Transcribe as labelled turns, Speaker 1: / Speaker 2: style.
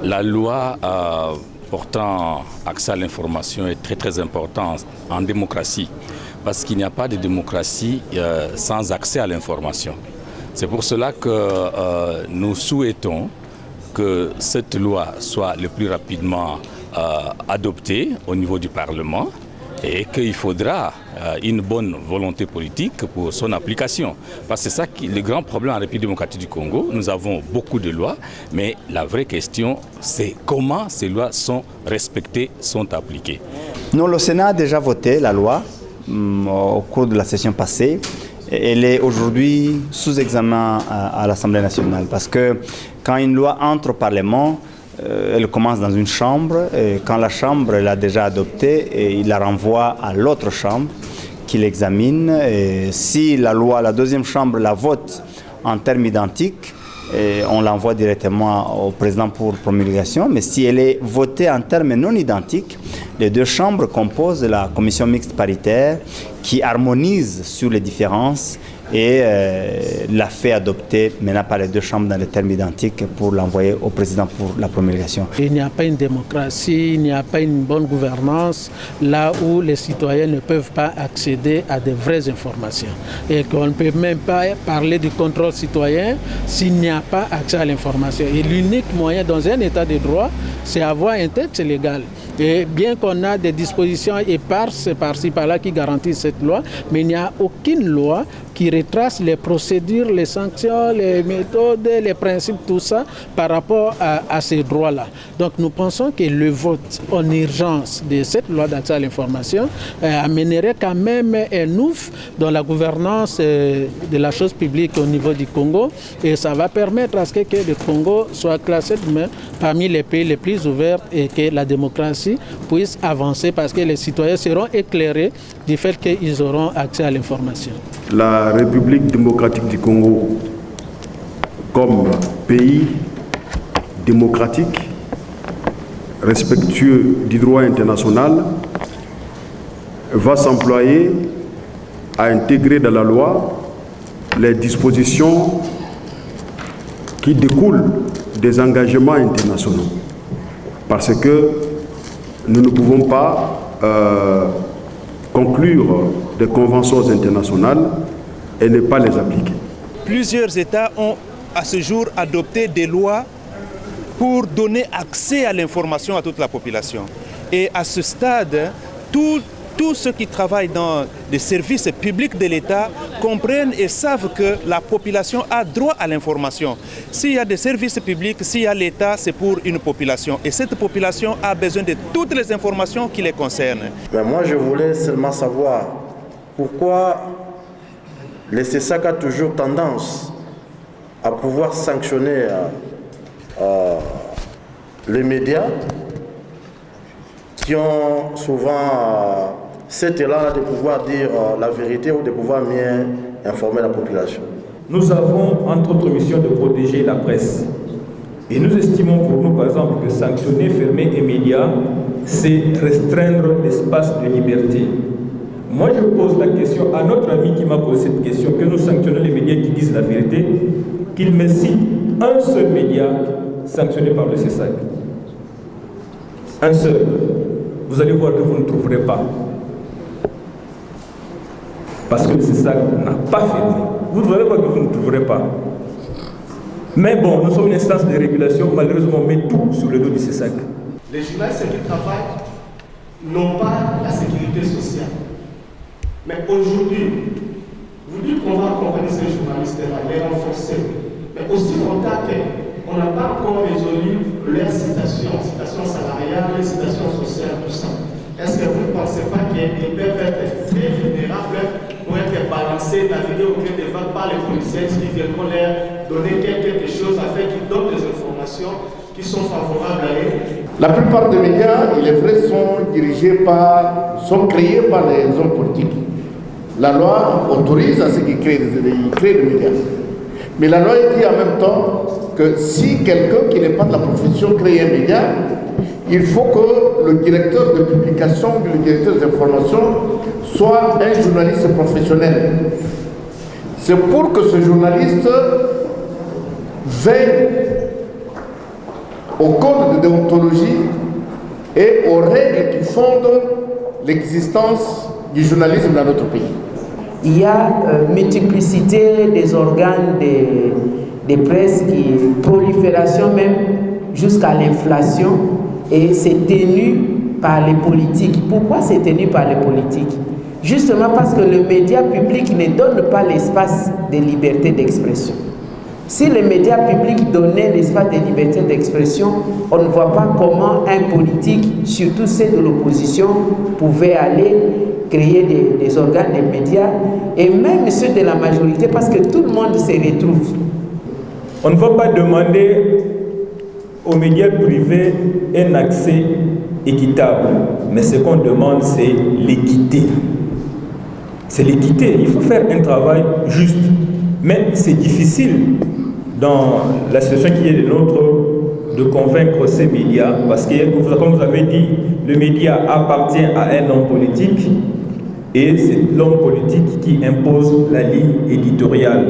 Speaker 1: La loi portant accès à l'information est très importante en démocratie, parce qu'il n'y a pas de démocratie sans accès à l'information. C'est pour cela que nous souhaitons que cette loi soit le plus rapidement adoptée au niveau du Parlement et qu'il faudra une bonne volonté politique pour son application. Parce que c'est ça qui est le grand problème en République démocratique du Congo. Nous avons beaucoup de lois, mais la vraie question, c'est comment ces lois sont respectées, sont appliquées.
Speaker 2: Non, le Sénat a déjà voté la loi au cours de la session passée. Elle est aujourd'hui sous examen à l'Assemblée nationale parce que quand une loi entre au Parlement, elle commence dans une chambre et quand la chambre l'a déjà adoptée, il la renvoie à l'autre chambre qui l'examine. Et si la loi, la deuxième chambre la vote en termes identiques, on l'envoie directement au président pour promulgation. Mais si elle est votée en termes non identiques, les deux chambres composent la commission mixte paritaire qui harmonise sur les différences et l'a fait adopter maintenant par les deux chambres dans les termes identiques pour l'envoyer au président pour la promulgation.
Speaker 3: Il n'y a pas une démocratie, il n'y a pas une bonne gouvernance là où les citoyens ne peuvent pas accéder à de vraies informations. Et qu'on ne peut même pas parler du contrôle citoyen s'il n'y a pas accès à l'information. Et l'unique moyen dans un état de droit, c'est avoir un texte légal. Et bien qu'on a des dispositions éparses par-ci par-là qui garantissent cette loi, mais il n'y a aucune loi qui retrace les procédures, les sanctions, les méthodes, les principes, tout ça par rapport à ces droits-là. Donc nous pensons que le vote en urgence de cette loi d'accès à l'information amènerait quand même un ouf dans la gouvernance de la chose publique au niveau du Congo et ça va permettre à ce que le Congo soit classé demain parmi les pays les plus ouverts et que la démocratie puisse avancer parce que les citoyens seront éclairés du fait qu'ils auront accès à l'information.
Speaker 4: La République démocratique du Congo, comme pays démocratique, respectueux du droit international, va s'employer à intégrer dans la loi les dispositions qui découlent des engagements internationaux. Parce que nous ne pouvons pas conclure des conventions internationales et ne pas les appliquer.
Speaker 5: Plusieurs États ont à ce jour adopté des lois pour donner accès à l'information à toute la population. Et à ce stade, tous ceux qui travaillent dans les services publics de l'État comprennent et savent que la population a droit à l'information. S'il y a des services publics, s'il y a l'État, c'est pour une population. Et cette population a besoin de toutes les informations qui les concernent.
Speaker 6: Moi, je voulais seulement savoir pourquoi le CESAC a toujours tendance à pouvoir sanctionner les médias qui ont souvent cet élan de pouvoir dire la vérité ou de pouvoir mieux informer la population.
Speaker 7: Nous avons entre autres mission de protéger la presse. Et nous estimons pour nous, par exemple, que sanctionner, fermer les médias, c'est restreindre l'espace de liberté. Moi, je pose la question à notre ami qui m'a posé cette question, que nous sanctionnons les médias qui disent la vérité, qu'il me cite un seul média sanctionné par le CESAC. Un seul. Vous allez voir que vous ne trouverez pas. Parce que le CESAC n'a pas fermé. Vous allez voir que vous ne trouverez pas. Mais bon, nous sommes une instance de régulation, malheureusement, on met tout sur le dos du CESAC.
Speaker 8: Les journalistes qui travaillent n'ont pas la sécurité sociale. Mais aujourd'hui, vous dites qu'on va accompagner ces journalistes-là, les renforcer. Mais aussi longtemps qu'on n'a pas encore résolu leurs citations salariales, les citations sociales, tout ça. Est-ce que vous ne pensez pas qu'ils peuvent être très vulnérables pour être balancés, naviguer au gré des vagues par les policiers qui viendront leur donner quelque chose afin qu'ils donnent des informations qui sont favorables à eux?
Speaker 9: La plupart des médias, il est vrai, sont créés par les hommes politiques. La loi autorise à ceux qui créent des médias. Mais la loi dit en même temps que si quelqu'un qui n'est pas de la profession crée un média, il faut que le directeur de publication, le directeur d'information soit un journaliste professionnel. C'est pour que ce journaliste veille au code de déontologie et aux règles qui fondent l'existence du journalisme dans notre pays.
Speaker 10: Il y a multiplicité des organes des presses, prolifération même jusqu'à l'inflation, et c'est tenu par les politiques. Pourquoi c'est tenu par les politiques? Justement parce que le média public ne donne pas l'espace de liberté d'expression. Si les médias publics donnaient l'espace de liberté d'expression, on ne voit pas comment un politique, surtout ceux de l'opposition, pouvait aller créer des organes de médias, et même ceux de la majorité, parce que tout le monde se retrouve.
Speaker 7: On ne va pas demander aux médias privés un accès équitable, mais ce qu'on demande, c'est l'équité. C'est l'équité. Il faut faire un travail juste, mais c'est difficile dans la situation qui est la nôtre de convaincre ces médias, parce que, comme vous avez dit, le média appartient à un homme politique, et c'est l'homme politique qui impose la ligne éditoriale.